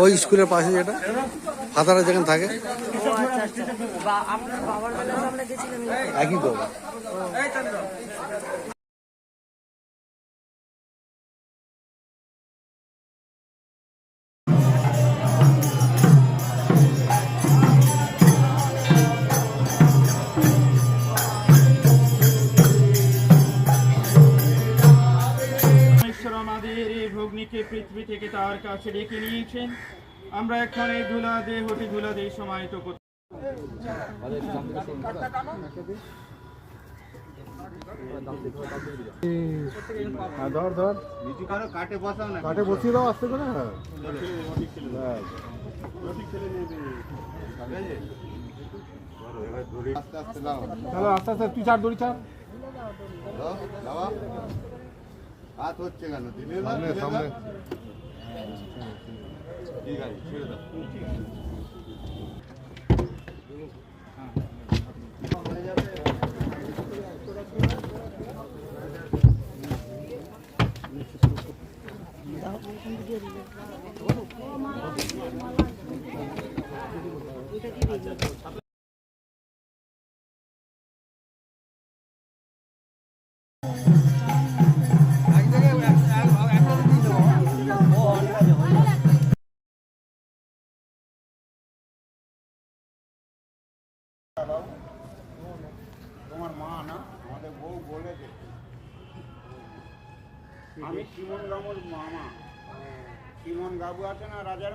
ওই স্কুলের পাশে যেটা ফাদারা যেখানে থাকে একই তো। আমাদের এই ভগ্নিকে পৃথিবী থেকে তার কাছে ডেকে নিয়েছেন। আমরা এখন এই ধুলা দেহটি ধুলা দিয়ে সমাহিত করতে ধর ধর নিচু করো, কাটে বসাও না, কাটে বসিয়ে দাও আস্তে করে। চলো আস্তে আস্তে, তুই চার দড়ি চার। হাত হচ্ছে কেন সামনে? ঠিক আছে, ছেড়ে দাও। তোমার মা না, আমাদের বউ বলেছে আমি সিমন গাবুর মামা। সিমন গাবু আছে না রাজার